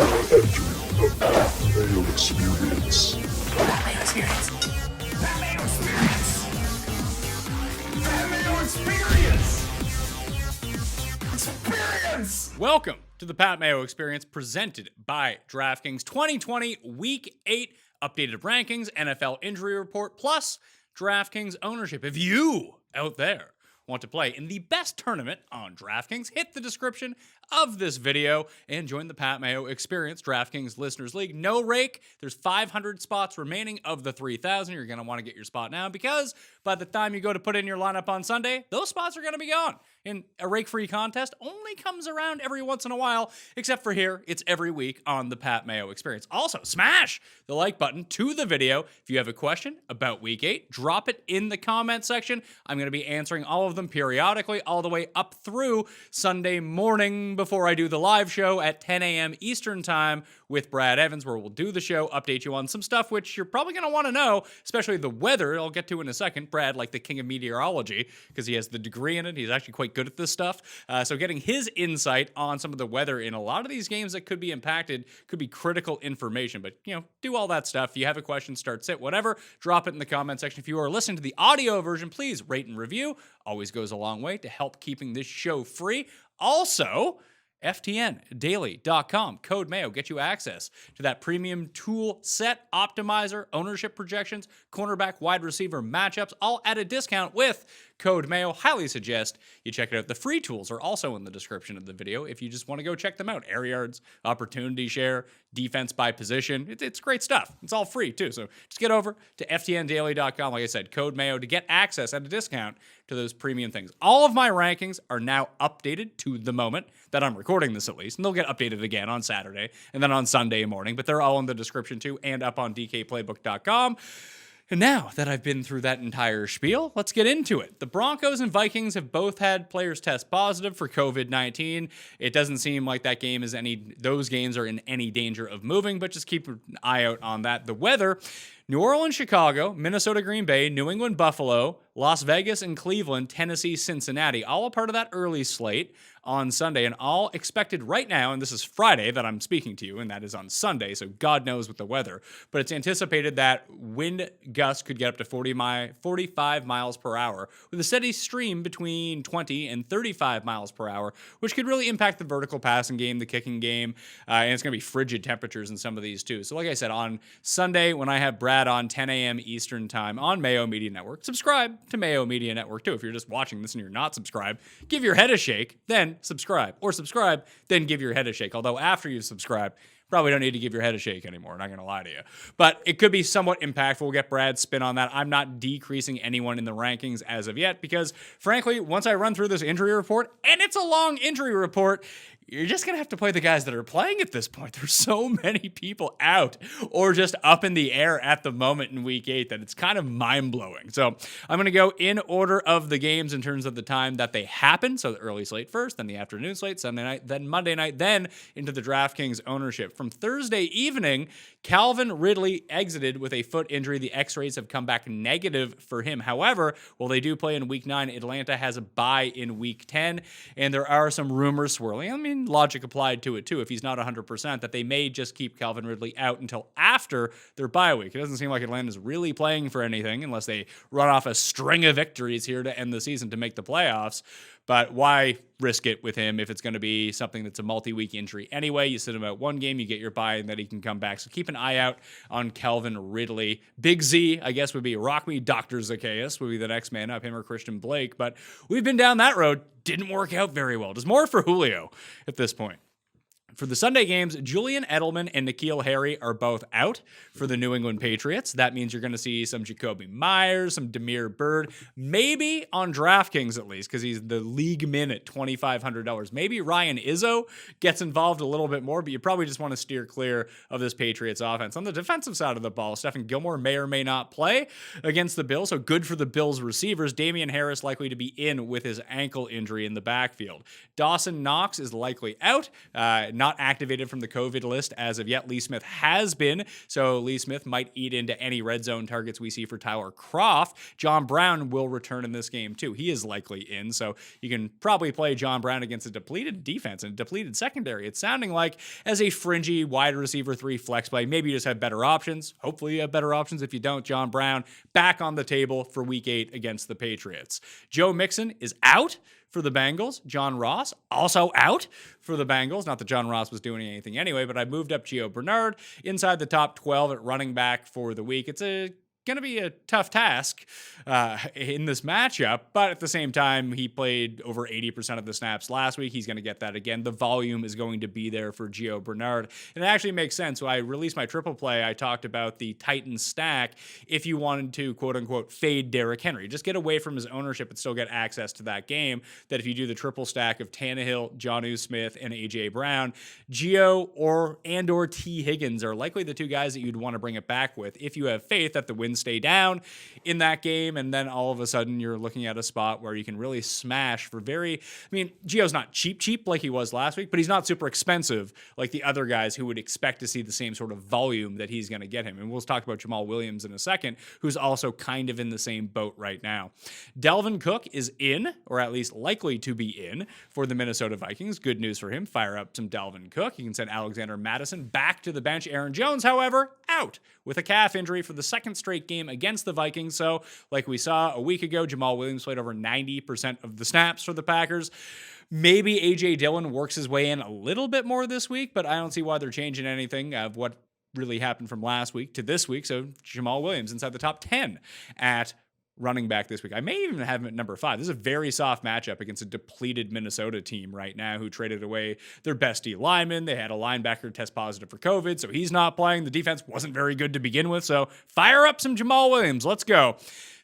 The Mayo Experience. Mayo Experience. Mayo Experience. Mayo Experience. Experience. Welcome to the Pat Mayo Experience, presented by DraftKings. 2020 Week 8 updated rankings, NFL injury report, plus DraftKings ownership. If you out there want to play in the best tournament on DraftKings, hit the description of this video and join the Pat Mayo Experience DraftKings Listeners League. No rake. There's 500 spots remaining of the 3,000. You're going to want to get your spot now because by the time you go to put in your lineup on Sunday, those spots are going to be gone. And a rake-free contest only comes around every once in a while, except for here, it's every week on the Pat Mayo Experience. Also, smash the like button to the video. If you have a question about Week 8, drop it in the comment section. I'm going to be answering all of them periodically, all the way up through Sunday morning before I do the live show at 10 a.m. Eastern Time with Brad Evans, where we'll do the show, update you on some stuff which you're probably going to want to know, especially the weather. I'll get to in a second. Brad, like the king of meteorology, because he has the degree in it. He's actually quite good at this stuff. So getting his insight on some of the weather in a lot of these games that could be impacted could be critical information. But, you know, do all that stuff. If you have a question, start, sit, whatever, drop it in the comment section. If you are listening to the audio version, please rate and review. Always goes a long way to help keeping this show free. Also, FTNdaily.com, code Mayo, get you access to that premium tool set, optimizer, ownership projections, cornerback, wide receiver matchups, all at a discount with code Mayo. Highly suggest you check it out. The free tools are also in the description of the video if you just want to go check them out. Air yards, opportunity share, defense by position. It's great stuff. It's all free too. So just get over to FTNdaily.com. Like I said, code Mayo to get access at a discount to those premium things. All of my rankings are now updated to the moment that I'm recording this, at least, and they'll get updated again on Saturday and then on Sunday morning, but they're all in the description too and up on DKPlaybook.com. And now that I've been through that entire spiel, let's get into it. The Broncos and Vikings have both had players test positive for COVID-19. It doesn't seem like those games are in any danger of moving, but just keep an eye out on that. The weather: New Orleans, Chicago, Minnesota, Green Bay, New England, Buffalo, Las Vegas, and Cleveland, Tennessee, Cincinnati, all a part of that early slate on Sunday, and all expected right now, and this is Friday that I'm speaking to you, and that is on Sunday, so God knows with the weather, but it's anticipated that wind gusts could get up to 45 miles per hour, with a steady stream between 20 and 35 miles per hour, which could really impact the vertical passing game, the kicking game, and it's going to be frigid temperatures in some of these too. So like I said, on Sunday, when I have Brad on 10 a.m. Eastern Time on Mayo Media Network, subscribe to Mayo Media Network too. If you're just watching this and you're not subscribed, give your head a shake, then subscribe, or subscribe, then give your head a shake. Although after you've subscribed, probably don't need to give your head a shake anymore. Not going to lie to you. But it could be somewhat impactful. We'll get Brad's spin on that. I'm not decreasing anyone in the rankings as of yet because, frankly, once I run through this injury report, and it's a long injury report, you're just going to have to play the guys that are playing at this point. There's so many people out or just up in the air at the moment in Week 8 that it's kind of mind-blowing. So I'm going to go in order of the games in terms of the time that they happen. So the early slate first, then the afternoon slate, Sunday night, then Monday night, then into the DraftKings ownership. From Thursday evening, Calvin Ridley exited with a foot injury. The x-rays have come back negative for him. However, while they do play in Week 9, Atlanta has a bye in Week 10, and there are some rumors swirling. I mean, logic applied to it too, if he's not 100%, that they may just keep Calvin Ridley out until after their bye week. It doesn't seem like Atlanta's really playing for anything unless they run off a string of victories here to end the season to make the playoffs. But why risk it with him if it's going to be something that's a multi-week injury anyway? You sit him out one game, you get your bye, and then he can come back. So keep an eye out on Calvin Ridley. Big Z, I guess, would be Rock Me Dr. Zacchaeus, would be the next man up, him or Christian Blake. But we've been down that road. Didn't work out very well. Just more for Julio at this point. For the Sunday games, Julian Edelman and N'Keal Harry are both out for the New England Patriots. That means you're going to see some Jacoby Myers, some Demir Bird, maybe on DraftKings at least, because he's the league min at $2,500. Maybe Ryan Izzo gets involved a little bit more, but you probably just want to steer clear of this Patriots offense. On the defensive side of the ball, Stephon Gilmore may or may not play against the Bills, so good for the Bills receivers. Damien Harris likely to be in with his ankle injury in the backfield. Dawson Knox is likely out. not activated from the COVID list as of yet. Lee Smith has been, so Lee Smith might eat into any red zone targets we see for Tyler Kroft. John Brown will return in this game too. He is likely in, so you can probably play John Brown against a depleted defense and a depleted secondary. It's sounding like as a fringy wide receiver 3 flex play. Maybe you just have better options. Hopefully you have better options. If you don't, John Brown back on the table for week 8 against the Patriots. Joe Mixon is out for the Bengals. Jon Ross also out for the Bengals. Not that Jon Ross was doing anything anyway, but I moved up Gio Bernard inside the top 12 at running back for the week. It's going to be a tough task in this matchup, but at the same time, he played over 80% of the snaps last week. He's going to get that again. The volume is going to be there for Gio Bernard. And it actually makes sense. When I released my triple play, I talked about the Titans stack if you wanted to, quote unquote, fade Derrick Henry. Just get away from his ownership and still get access to that game. That if you do the triple stack of Tannehill, Jonnu Smith, and A.J. Brown, Gio or T. Higgins are likely the two guys that you'd want to bring it back with if you have faith that the wins stay down in that game, and then all of a sudden you're looking at a spot where you can really smash for Gio's not cheap like he was last week, but he's not super expensive like the other guys who would expect to see the same sort of volume that he's going to get him. And we'll talk about Jamal Williams in a second, who's also kind of in the same boat right now. Dalvin Cook is in, or at least likely to be in, for the Minnesota Vikings. Good news for him. Fire up some Dalvin Cook. You can send Alexander Mattison back to the bench. Aaron Jones, however, out with a calf injury for the second straight game against the Vikings. So, like we saw a week ago, Jamal Williams played over 90% of the snaps for the Packers. Maybe A.J. Dillon works his way in a little bit more this week, but I don't see why they're changing anything of what really happened from last week to this week. So, Jamal Williams inside the top 10 at running back this week. I may even have him at number 5. This is a very soft matchup against a depleted Minnesota team right now who traded away their best D lineman. They had a linebacker test positive for COVID, so he's not playing. The defense wasn't very good to begin with, so fire up some Jamal Williams. Let's go.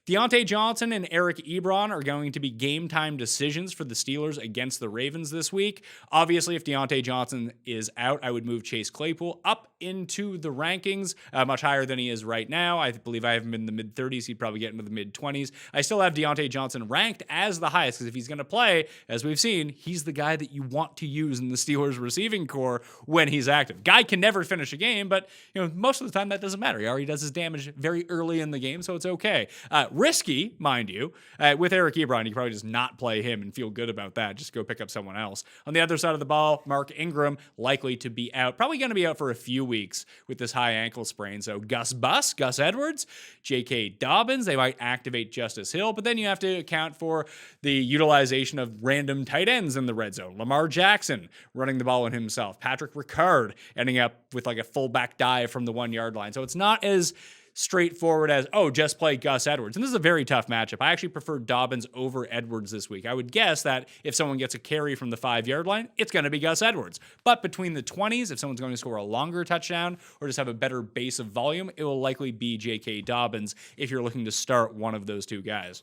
Diontae Johnson and Eric Ebron are going to be game time decisions for the Steelers against the Ravens this week. Obviously, if Diontae Johnson is out, I would move Chase Claypool up into the rankings, much higher than he is right now. I believe I have him in the mid-30s. He'd probably get into the mid-20s. I still have Diontae Johnson ranked as the highest because if he's going to play, as we've seen, he's the guy that you want to use in the Steelers receiving core when he's active. Guy can never finish a game, but most of the time that doesn't matter. He already does his damage very early in the game, so it's okay. Risky, mind you. With Eric Ebron, you can probably just not play him and feel good about that. Just go pick up someone else. On the other side of the ball, Mark Ingram likely to be out. Probably going to be out for a few weeks with this high ankle sprain. So Gus Edwards, J.K. Dobbins, they might activate Justice Hill, but then you have to account for the utilization of random tight ends in the red zone. Lamar Jackson running the ball on himself. Patrick Ricard ending up with like a fullback dive from the 1-yard line. So it's not as straightforward as, just play Gus Edwards. And this is a very tough matchup. I actually prefer Dobbins over Edwards this week. I would guess that if someone gets a carry from the 5-yard line, it's going to be Gus Edwards. But between the 20s, if someone's going to score a longer touchdown or just have a better base of volume, it will likely be J.K. Dobbins if you're looking to start one of those two guys.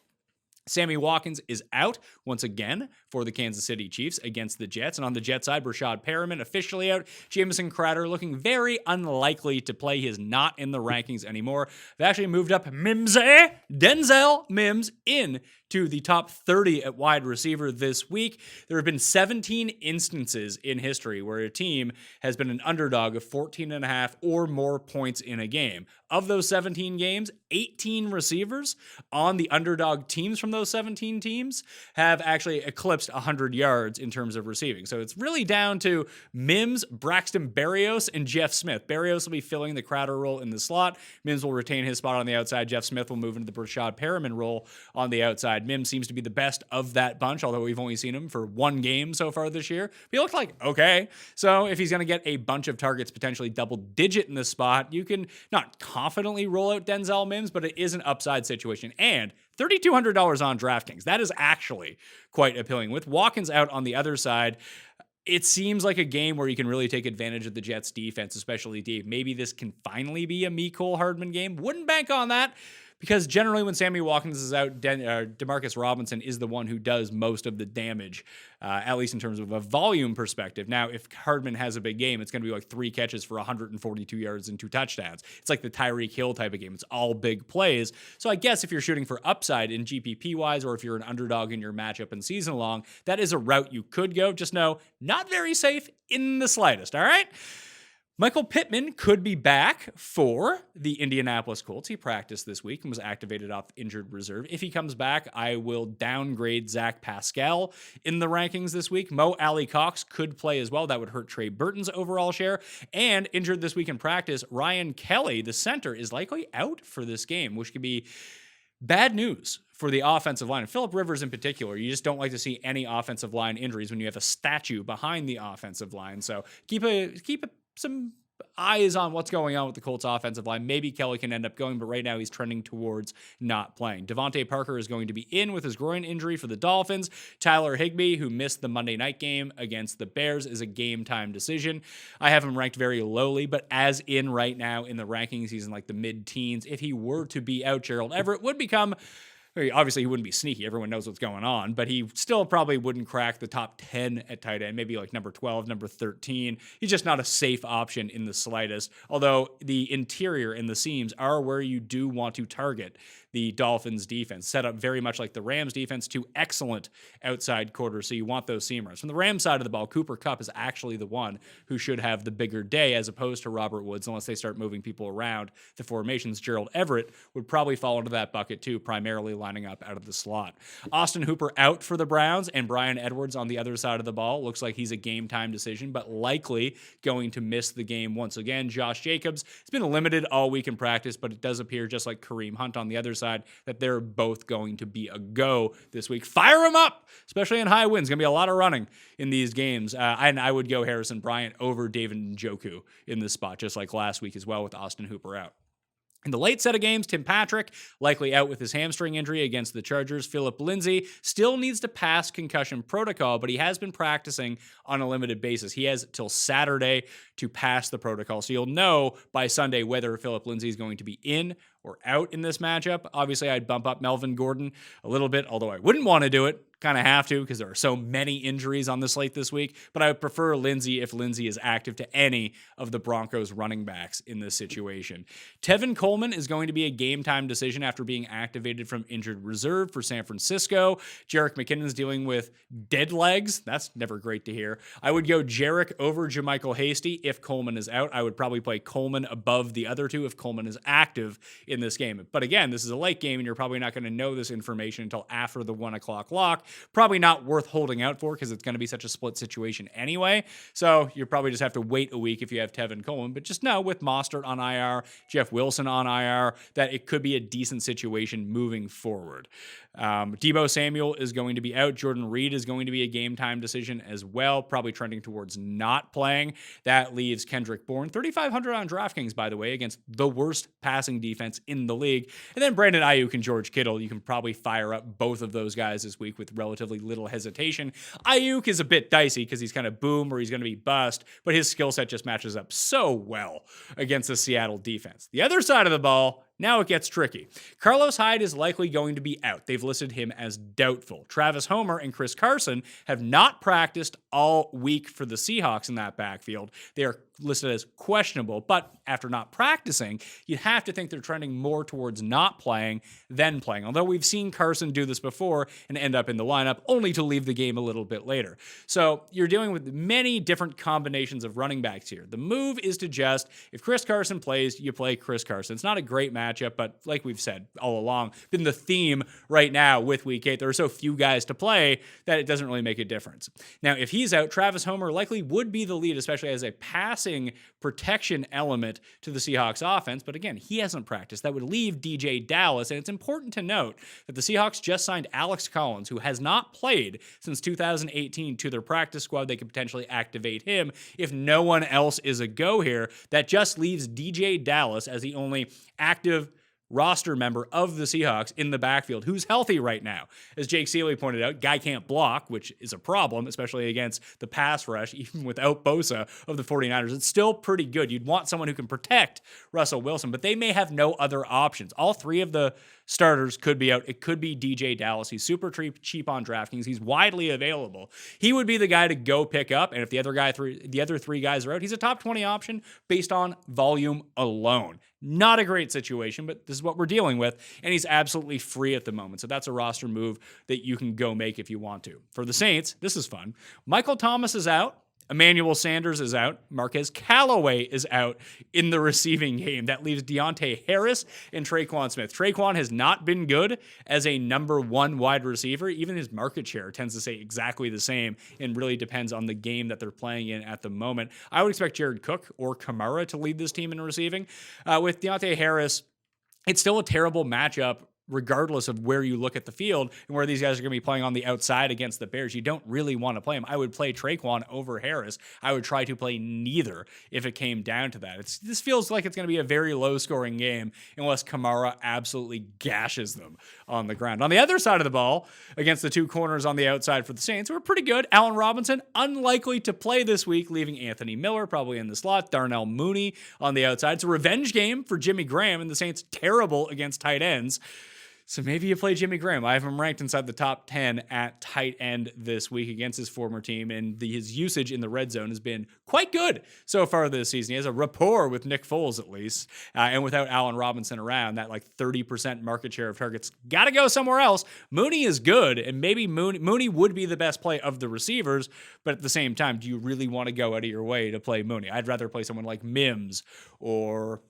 Sammy Watkins is out once again for the Kansas City Chiefs against the Jets. And on the Jet side, Breshad Perriman officially out. Jamison Crowder looking very unlikely to play. He is not in the rankings anymore. They've actually moved up Denzel Mims in to the top 30 at wide receiver this week. There have been 17 instances in history where a team has been an underdog of 14.5 or more points in a game. Of those 17 games, 18 receivers on the underdog teams from those 17 teams have actually eclipsed 100 yards in terms of receiving. So it's really down to Mims, Braxton Berrios, and Jeff Smith. Berrios will be filling the Crowder role in the slot. Mims will retain his spot on the outside. Jeff Smith will move into the Breshad Perriman role on the outside. Mims seems to be the best of that bunch, although we've only seen him for one game so far this year. But he looked like okay. So if he's going to get a bunch of targets, potentially double digit in this spot, you can not confidently roll out Denzel Mims, but it is an upside situation. And $3,200 on DraftKings. That is actually quite appealing. With Watkins out on the other side, it seems like a game where you can really take advantage of the Jets defense, especially deep. Maybe this can finally be a Mecole Hardman game. Wouldn't bank on that, because generally when Sammy Watkins is out, Demarcus Robinson is the one who does most of the damage, at least in terms of a volume perspective. Now, if Hardman has a big game, it's going to be like 3 catches for 142 yards and 2 touchdowns. It's like the Tyreek Hill type of game. It's all big plays. So I guess if you're shooting for upside in GPP-wise, or if you're an underdog in your matchup and season long, that is a route you could go. Just know, not very safe in the slightest, all right? Michael Pittman could be back for the Indianapolis Colts. He practiced this week and was activated off injured reserve. If he comes back, I will downgrade Zach Pascal in the rankings this week. Mo-Alie-Cox could play as well. That would hurt Trey Burton's overall share. And injured this week in practice, Ryan Kelly, the center, is likely out for this game, which could be bad news for the offensive line. And Phillip Rivers in particular, you just don't like to see any offensive line injuries when you have a statue behind the offensive line. So keep some eyes on what's going on with the Colts offensive line. Maybe Kelly can end up going, but right now he's trending towards not playing. Davante Parker is going to be in with his groin injury for the Dolphins. Tyler Higbee, who missed the Monday night game against the Bears, is a game time decision. I have him ranked very lowly, but as in right now in the rankings, he's in like the mid-teens. If he were to be out, Gerald Everett would become... Obviously, he wouldn't be sneaky. Everyone knows what's going on, but he still probably wouldn't crack the top 10 at tight end, maybe like number 12, number 13. He's just not a safe option in the slightest, although the interior and the seams are where you do want to target the Dolphins defense, set up very much like the Rams defense, 2 excellent outside quarters, so you want those seamers. From the Rams side of the ball, Cooper Kupp is actually the one who should have the bigger day as opposed to Robert Woods, unless they start moving people around the formations. Gerald Everett would probably fall into that bucket too, primarily lining up out of the slot. Austin Hooper out for the Browns, and Bryan Edwards on the other side of the ball. Looks like he's a game-time decision, but likely going to miss the game once again. Josh Jacobs has been limited all week in practice, but it does appear, just like Kareem Hunt on the other side, that they're both going to be a go this week. Fire them up, especially in high winds. Going to be a lot of running in these games. And I would go Harrison Bryant over David Njoku in this spot, just like last week as well with Austin Hooper out. In the late set of games, Tim Patrick, likely out with his hamstring injury against the Chargers. Phillip Lindsay still needs to pass concussion protocol, but he has been practicing on a limited basis. He has till Saturday to pass the protocol, so you'll know by Sunday whether Phillip Lindsay is going to be in or out in this matchup. Obviously, I'd bump up Melvin Gordon a little bit, although I wouldn't want to do it. Kind of have to because there are so many injuries on the slate this week, but I would prefer Lindsay if Lindsay is active to any of the Broncos running backs in this situation. Tevin Coleman is going to be a game time decision after being activated from injured reserve for San Francisco. Jerick McKinnon's dealing with dead legs. That's never great to hear. I would go Jerick over Jermichael Hasty if Coleman is out. I would probably play Coleman above the other two if Coleman is active in this game. But again, this is a late game and you're probably not going to know this information until after the 1 o'clock lock. Probably not worth holding out for because it's going to be such a split situation anyway. So you probably just have to wait a week if you have Tevin Coleman. But just know with Mostert on IR, Jeff Wilson on IR, that it could be a decent situation moving forward. Deebo Samuel is going to be out. Jordan Reed is going to be a game time decision as well, probably trending towards not playing. That leaves Kendrick Bourne, 3,500 on DraftKings, by the way, against the worst passing defense in the league. And then Brandon Ayuk and George Kittle, you can probably fire up both of those guys this week with relatively little hesitation. Ayuk is a bit dicey because he's kind of boom or he's going to be bust, but his skill set just matches up so well against the Seattle defense. The other side of the ball, now it gets tricky. Carlos Hyde is likely going to be out. They've listed him as doubtful. Travis Homer and Chris Carson have not practiced all week for the Seahawks in that backfield. They are listed as questionable, but after not practicing, you have to think they're trending more towards not playing than playing. Although we've seen Carson do this before and end up in the lineup only to leave the game a little bit later. So you're dealing with many different combinations of running backs here. The move is to just, if Chris Carson plays, you play Chris Carson. It's not a great matchup, but like we've said all along, been the theme right now with Week 8. There are so few guys to play that it doesn't really make a difference. Now, if he's out, Travis Homer likely would be the lead, especially as a passing protection element to the Seahawks offense. But again, he hasn't practiced. That would leave DJ Dallas. And it's important to note that the Seahawks just signed Alex Collins, who has not played since 2018, to their practice squad. They could potentially activate him if no one else is a go here. That just leaves DJ Dallas as the only active roster member of the Seahawks in the backfield who's healthy right now. As Jake Seeley pointed out, guy can't block, which is a problem, especially against the pass rush, even without Bosa of the 49ers. It's still pretty good. You'd want someone who can protect Russell Wilson, but they may have no other options. All three of the starters could be out. It could be DJ Dallas. He's super cheap on DraftKings. He's widely available. He would be the guy to go pick up, and if the other three guys are out, he's a top 20 option based on volume alone. Not a great situation, but this is what we're dealing with, and he's absolutely free at the moment. So that's a roster move that you can go make if you want to. For the Saints, this is fun. Michael Thomas is out. Emmanuel Sanders is out. Marquez Callaway is out in the receiving game. That leaves Diontae Harris and Traquan Smith. Traquan has not been good as a number one wide receiver. Even his market share tends to stay exactly the same and really depends on the game that they're playing in at the moment. I would expect Jared Cook or Kamara to lead this team in receiving. With Diontae Harris, it's still a terrible matchup regardless of where you look at the field and where these guys are going to be playing on the outside against the Bears. You don't really want to play him. I would play Traquan over Harris. I would try to play neither if it came down to that. This feels like it's going to be a very low-scoring game unless Kamara absolutely gashes them on the ground. On the other side of the ball, against the two corners on the outside for the Saints, were pretty good. Allen Robinson, unlikely to play this week, leaving Anthony Miller probably in the slot. Darnell Mooney on the outside. It's a revenge game for Jimmy Graham, and the Saints terrible against tight ends. So maybe you play Jimmy Graham. I have him ranked inside the top 10 at tight end this week against his former team, and his usage in the red zone has been quite good so far this season. He has a rapport with Nick Foles, at least, and without Allen Robinson around, that like 30% market share of targets got to go somewhere else. Mooney is good, and maybe Mooney would be the best play of the receivers, but at the same time, do you really want to go out of your way to play Mooney? I'd rather play someone like Mims or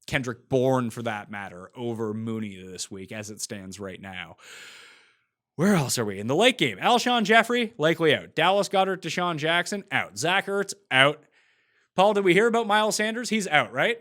Kendrick Bourne, for that matter, over Mooney this week as it stands right now. Where else are we? In the late game, Alshon Jeffrey, likely out. Dallas Goedert, Deshaun Jackson, out. Zach Ertz, out. Paul, did we hear about Miles Sanders? He's out, right?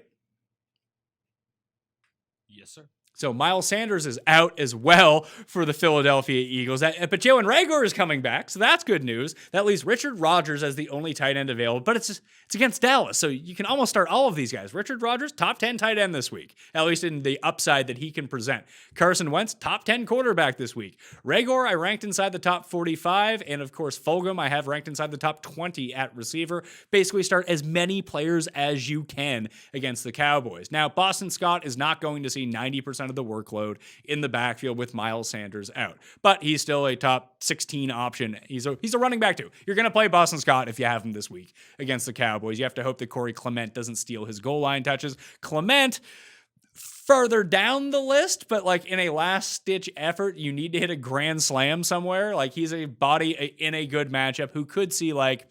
Yes, sir. So Miles Sanders is out as well for the Philadelphia Eagles. But Jalen Reagor is coming back, so that's good news. That leaves Richard Rodgers as the only tight end available, but it's against Dallas, so you can almost start all of these guys. Richard Rodgers, top 10 tight end this week, at least in the upside that he can present. Carson Wentz, top 10 quarterback this week. Reagor, I ranked inside the top 45, and of course Fulgham, I have ranked inside the top 20 at receiver. Basically start as many players as you can against the Cowboys. Now, Boston Scott is not going to see 90% of the workload in the backfield with Miles Sanders out, but he's still a top 16 option. He's a running back too. You're going to play Boston Scott if you have him this week against the Cowboys. You have to hope that Corey Clement doesn't steal his goal line touches. Clement further down the list, but like in a last-ditch effort, you need to hit a grand slam somewhere. Like he's a body in a good matchup who could see like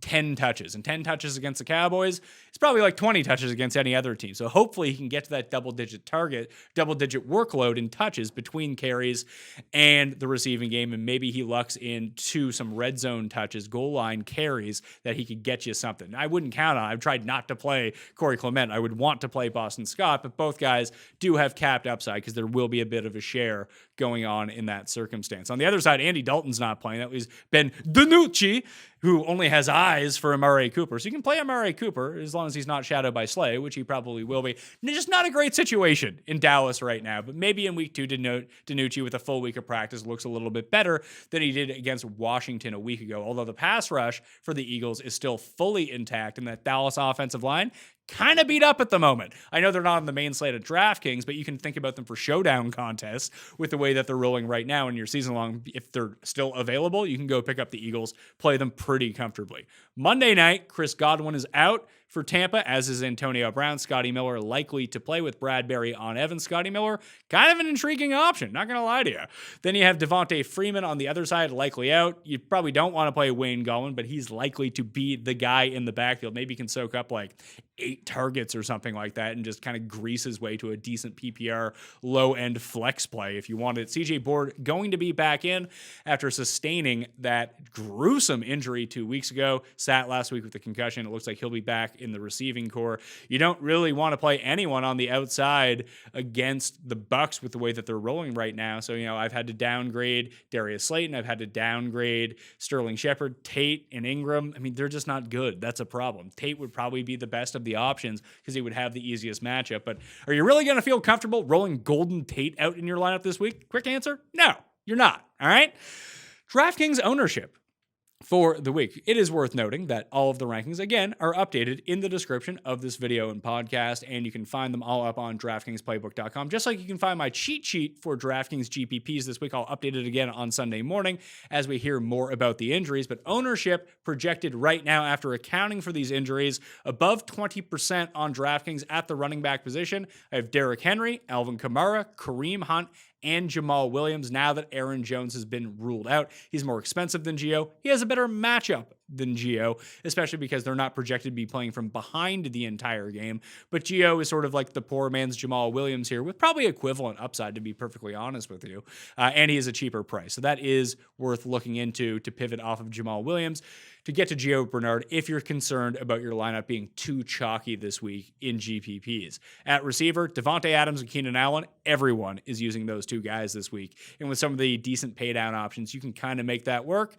10 touches, and 10 touches against the Cowboys, it's probably like 20 touches against any other team. So hopefully he can get to that double-digit workload in touches between carries and the receiving game, and maybe he lucks into some red zone touches, goal line carries that he could get you something. I wouldn't count on. I've tried not to play Corey Clement. I would want to play Boston Scott, but both guys do have capped upside because there will be a bit of a share going on in that circumstance. On the other side, Andy Dalton's not playing. That was Ben DiNucci, who only has eyes for Amari Cooper. So you can play Amari Cooper as long as he's not shadowed by Slay, which he probably will be. Just not a great situation in Dallas right now, but maybe in week 2, DiNucci with a full week of practice looks a little bit better than he did against Washington a week ago, although the pass rush for the Eagles is still fully intact, and that Dallas offensive line kind of beat up at the moment. I know they're not on the main slate of DraftKings, but you can think about them for showdown contests with the way that they're rolling right now in your season long. If they're still available, you can go pick up the Eagles, play them pretty comfortably. Monday night, Chris Godwin is out for Tampa, as is Antonio Brown. Scotty Miller likely to play with Bradbury on Evans. Scotty Miller, kind of an intriguing option, not going to lie to you. Then you have Devontae Freeman on the other side, likely out. You probably don't want to play Wayne Gallman, but he's likely to be the guy in the backfield. Maybe he can soak up like 8 targets or something like that and just kind of grease his way to a decent PPR low-end flex play if you want it. CJ Board going to be back in after sustaining that gruesome injury 2 weeks ago. Sat last week with a concussion. It looks like he'll be back back in the receiving core. You don't really want to play anyone on the outside against the Bucs with the way that they're rolling right now. So, I've had to downgrade Darius Slayton. I've had to downgrade Sterling Shepard, Tate, and Ingram. I mean, they're just not good. That's a problem. Tate would probably be the best of the options because he would have the easiest matchup. But are you really going to feel comfortable rolling Golden Tate out in your lineup this week? Quick answer, no, you're not. All right. DraftKings ownership for the week. It is worth noting that all of the rankings, again, are updated in the description of this video and podcast, and you can find them all up on DraftKingsPlaybook.com. Just like you can find my cheat sheet for DraftKings GPPs this week, I'll update it again on Sunday morning as we hear more about the injuries. But ownership projected right now after accounting for these injuries above 20% on DraftKings at the running back position. I have Derrick Henry, Alvin Kamara, Kareem Hunt, and Jamal Williams. Now that Aaron Jones has been ruled out, he's more expensive than Gio. He has a better matchup than Gio, especially because they're not projected to be playing from behind the entire game. But Gio is sort of like the poor man's Jamal Williams here, with probably equivalent upside, to be perfectly honest with you. And he is a cheaper price. So that is worth looking into to pivot off of Jamal Williams to get to Gio Bernard if you're concerned about your lineup being too chalky this week in GPPs. At receiver, Davante Adams and Keenan Allen, everyone is using those two guys this week. And with some of the decent paydown options, you can kind of make that work.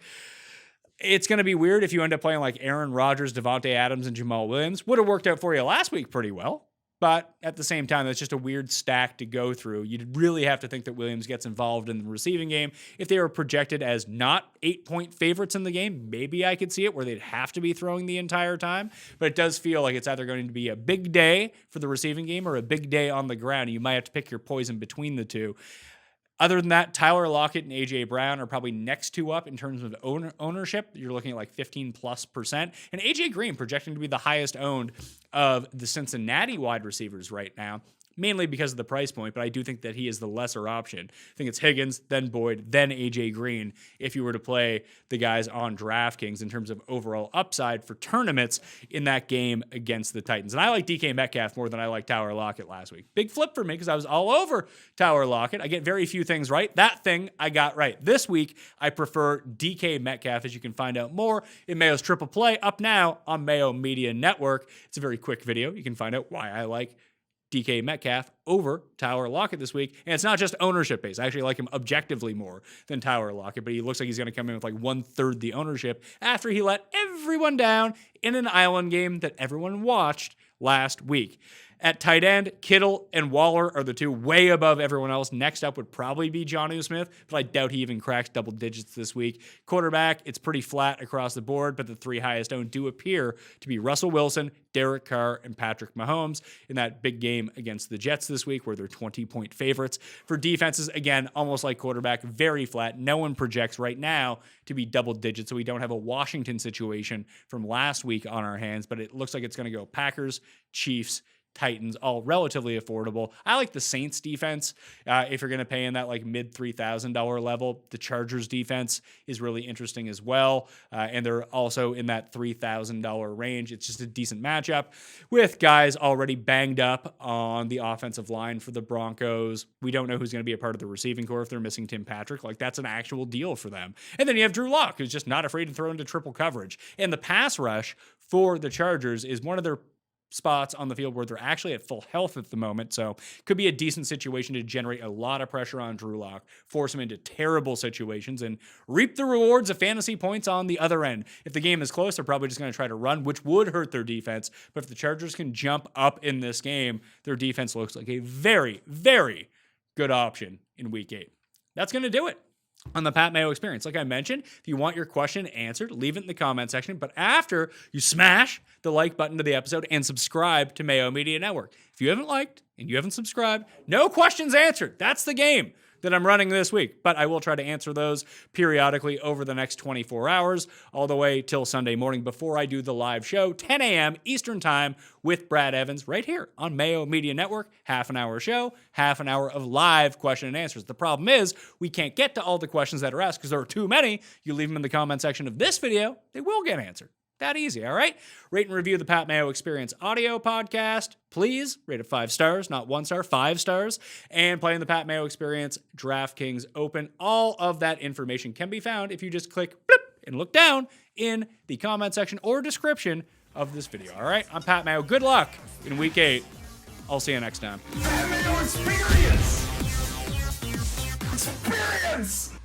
It's going to be weird if you end up playing like Aaron Rodgers, Davante Adams, and Jamal Williams. Would have worked out for you last week pretty well. But at the same time, that's just a weird stack to go through. You'd really have to think that Williams gets involved in the receiving game. If they were projected as not 8-point favorites in the game, maybe I could see it where they'd have to be throwing the entire time. But it does feel like it's either going to be a big day for the receiving game or a big day on the ground. You might have to pick your poison between the two. Other than that, Tyler Lockett and A.J. Brown are probably next two up in terms of ownership. You're looking at like 15+%. And A.J. Green projecting to be the highest owned of the Cincinnati wide receivers right now, mainly because of the price point, but I do think that he is the lesser option. I think it's Higgins, then Boyd, then A.J. Green if you were to play the guys on DraftKings in terms of overall upside for tournaments in that game against the Titans. And I like DK Metcalf more than I like Tyler Lockett last week. Big flip for me because I was all over Tyler Lockett. I get very few things right. That thing I got right. This week, I prefer DK Metcalf, as you can find out more in Mayo's Triple Play up now on Mayo Media Network. It's a very quick video. You can find out why I like DK Metcalf over Tyler Lockett this week. And it's not just ownership based. I actually like him objectively more than Tyler Lockett, but he looks like he's going to come in with like 1/3 the ownership after he let everyone down in an island game that everyone watched last week. At tight end, Kittle and Waller are the two way above everyone else. Next up would probably be Jonnu Smith, but I doubt he even cracks double digits this week. Quarterback, it's pretty flat across the board, but the three highest owned do appear to be Russell Wilson, Derek Carr, and Patrick Mahomes in that big game against the Jets this week where they're 20-point favorites. For defenses, again, almost like quarterback, very flat. No one projects right now to be double digits, so we don't have a Washington situation from last week on our hands, but it looks like it's going to go Packers, Chiefs, Titans, all relatively affordable. I like the Saints defense. If you're going to pay in that like mid $3,000 level, the Chargers defense is really interesting as well. And they're also in that $3,000 range. It's just a decent matchup with guys already banged up on the offensive line for the Broncos. We don't know who's going to be a part of the receiving core if they're missing Tim Patrick. Like that's an actual deal for them. And then you have Drew Lock, who's just not afraid to throw into triple coverage. And the pass rush for the Chargers is one of their spots on the field where they're actually at full health at the moment. So could be a decent situation to generate a lot of pressure on Drew Lock, force him into terrible situations, and reap the rewards of fantasy points on the other end. If the game is close, they're probably just going to try to run, which would hurt their defense. But if the Chargers can jump up in this game, their defense looks like a very, very good option in Week 8. That's going to do it on the Pat Mayo Experience. Like I mentioned, if you want your question answered, leave it in the comment section. But after you smash the like button to the episode and subscribe to Mayo Media Network. If you haven't liked and you haven't subscribed, no questions answered. That's the game that I'm running this week. But I will try to answer those periodically over the next 24 hours, all the way till Sunday morning before I do the live show, 10 a.m. Eastern Time with Brad Evans right here on Mayo Media Network. Half an hour show, half an hour of live question and answers. The problem is we can't get to all the questions that are asked because there are too many. You leave them in the comment section of this video, they will get answered. That easy, all right? Rate and review the Pat Mayo Experience audio podcast. Please rate it 5 stars, not 1 star, 5 stars. And play in the Pat Mayo Experience DraftKings Open. All of that information can be found if you just click blip and look down in the comment section or description of this video. All right, I'm Pat Mayo. Good luck in week 8. I'll see you next time. That Mayo experience! Experience!